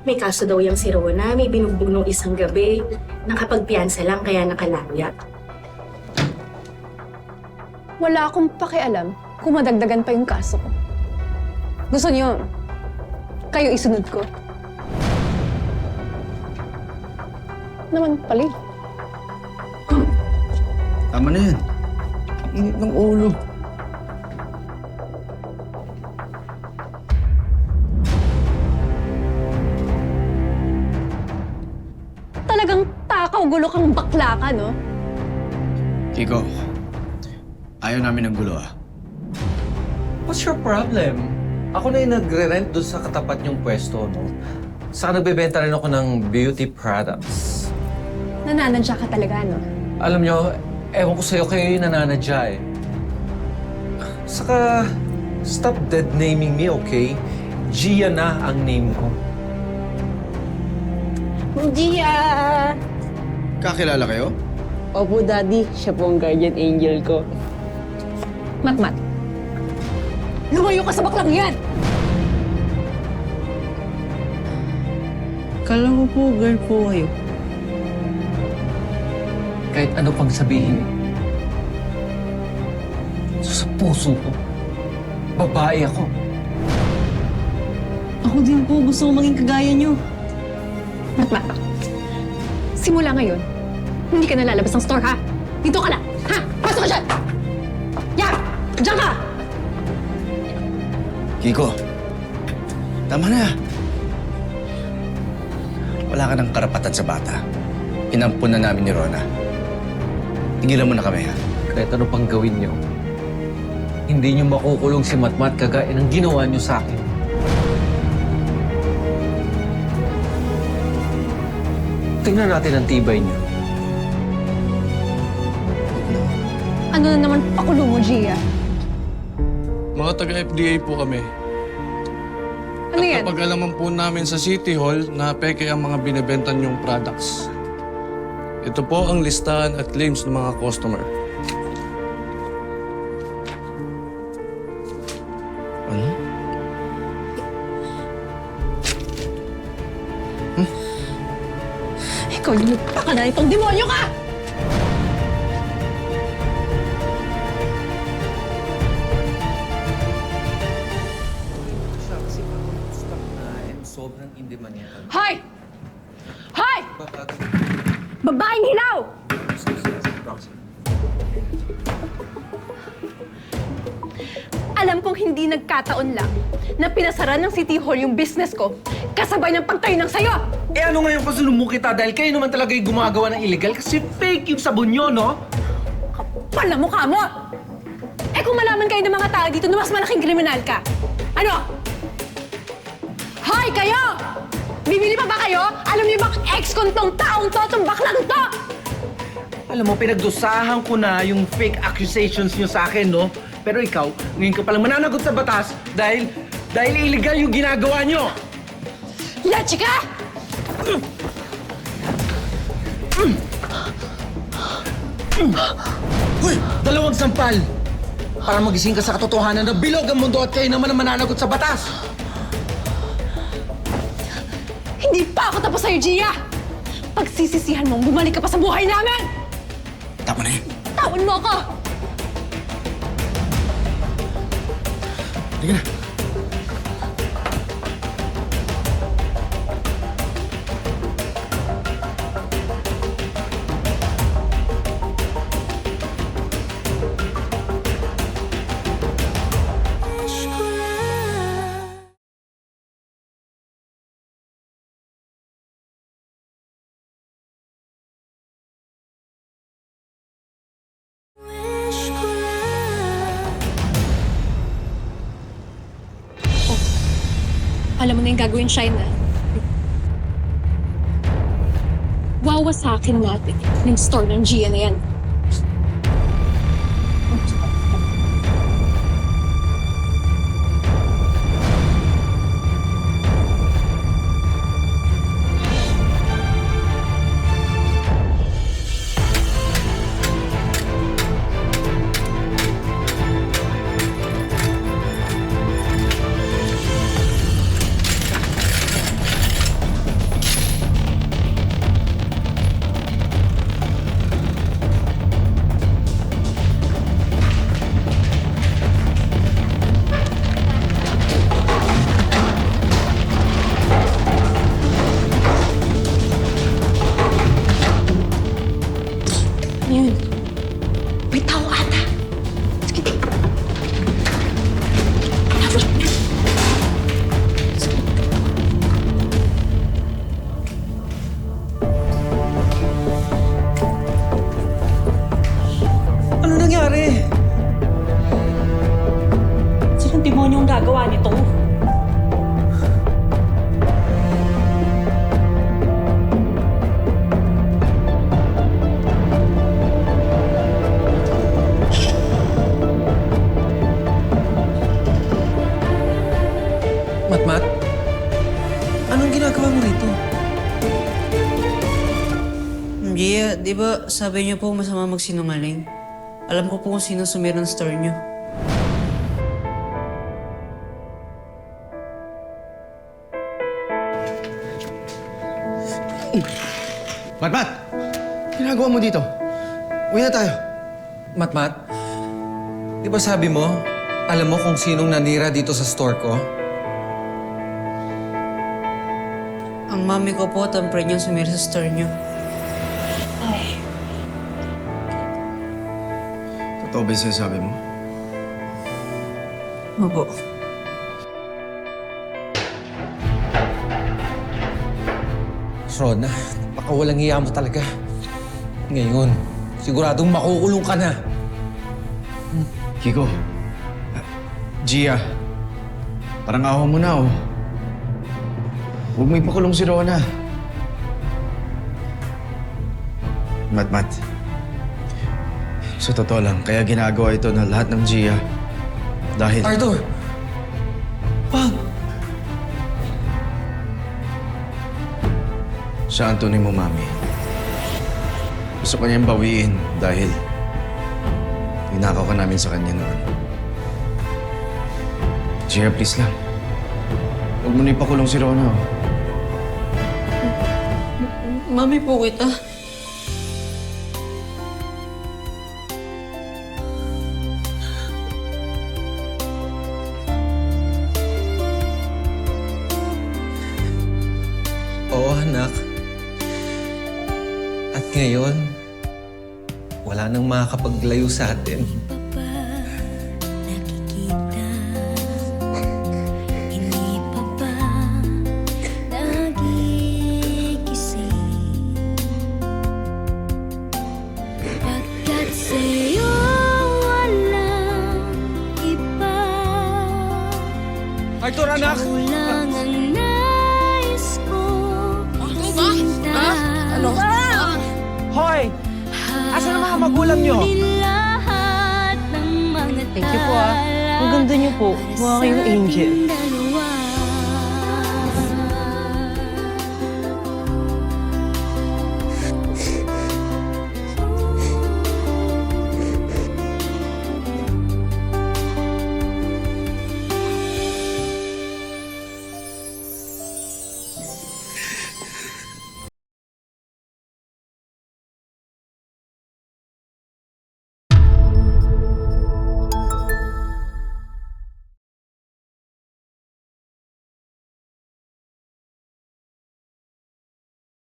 May kaso daw yung si Rona, may binugbog nung isang gabi. Nakapagpiyansa lang kaya nakalaya. Wala akong pakialam kung madagdagan pa yung kaso ko. Gusto niyo, kayo isunod ko. Naman pala eh. Tama na yan. Init ng ulo. Talagang takaw gulo kang bakla ka, no? Kiko, ayaw namin ng gulo ah. What's your problem? Ako na yung nagre-rent doon sa katapat niyong pwesto, no? Saka nagbebenta rin ako ng beauty products. Nananadya ka talaga, no? Alam niyo, ewan ko sa'yo kayo yung nananadya eh. Saka, stop dead naming me, okay? Gia na ang name ko. Gia! Kakilala kayo? Opo, Daddy. Siya po ang guardian angel ko. Matmat. Lumayo ka sa baklang yan! Kala ko po, girl po kayo. Kahit ano pang sabihin, sa puso ko, babae ako. Ako din po, gusto ko maging kagaya niyo. Matmat. Simula ngayon, hindi ka na lalabas ng store, ha? Dito ka na! Ha? Pasok ka dyan! Yan! Diyan ka! Kiko, tama na. Wala ka ng karapatan sa bata. Inampun na namin ni Rona. Tigilan mo na kami, ha? Kahit ano pang gawin niyo, hindi niyo makukulong si Matmat kagaya ng ginawa niyo sa akin. Tingnan natin ang tibay niyo. Ano na naman pakulo mo, Gia? Mga taga-FDA po kami. Ano yan? Napag-alaman po namin sa City Hall na peke ang mga binibenta niyong products. Ito po ang listahan at claims ng mga customer. Ano? Ikaw yung nagpakala itong demonyo ka! Sobrang in-demand niya. Hoy! Hoy! Babaeng hilaw! Alam kong hindi nagkataon lang na pinasara ng City Hall yung business ko kasabay ng pagtayo ng sayo! Eh ano ngayon pasulong mo kita dahil kayo naman talaga yung gumagawa ng illegal kasi fake yung sabon nyo, no? Kapal na mukha mo! Eh kung malaman kayo ng mga tao dito na mas malaking kriminal ka, ano? Hoy, kayo! Bibili pa ba kayo? Alam niyo bang ex-con tong taong to, tong baklang to? Alam mo, pinagdusahan ko na yung fake accusations nyo sa akin, no? Pero ikaw, ngayon ka palang mananagot sa batas dahil illegal yung ginagawa nyo! Leche ka! Hoy! Dalawang sampal! Para magising ka sa katotohanan na bilog ang mundo at kayo naman ang mananagot sa batas! Hindi pa ako tapos sa'yo, Gia! Pagsisisihan mong bumalik ka pa sa buhay namin! Tama na yan. Tawan mo ako! Sige na. Alam mo na yung gagawin, China. Wawasakin natin yung store ng Gia na yan. niyo ang gagawa nito. Matmat? Anong ginagawa mo rito? Gia, di ba sabi niyo po masama magsinungaling? Alam ko po kung sino sumira ng store niyo. Matmat! Ginagawa mo dito? Uwi na tayo. Matmat? Di ba sabi mo, alam mo kung sinong nanira dito sa store ko? Ang mami ko po, tampre niyang sumira sa store niyo. Totoo ba yung sinasabi mo? Opo. Rona, baka walang hiya mo talaga. Ngayon, siguradong makukulong ka na. Kiko. Gia. Parang awa mo na, oh. Huwag mo ipakulong si Rona. Matmat. Sa totoo lang, kaya ginagawa ito na lahat ng Gia. Dahil... Arthur! Wag! Siya ang tunay mo, Mami. Gusto ko niyang bawiin dahil ninakaw ka namin sa kanya noon. Gia, please lang. Huwag mo na ipakulong si Rona, oh. Mami po kita. Oo, anak. At ngayon, wala nang makakapaglayo sa atin. Nakikita, hindi pa ba nagigising? Pagkat sa'yo walang iba, Arthur, anak! ikaw lang ang nais ko sinta. Ano? Hoy! Asan ang mga magulang niyo? Lahat ng mga Thank you po, ah. Ang ganda niyo po. Mukha kayong angel. dalawa.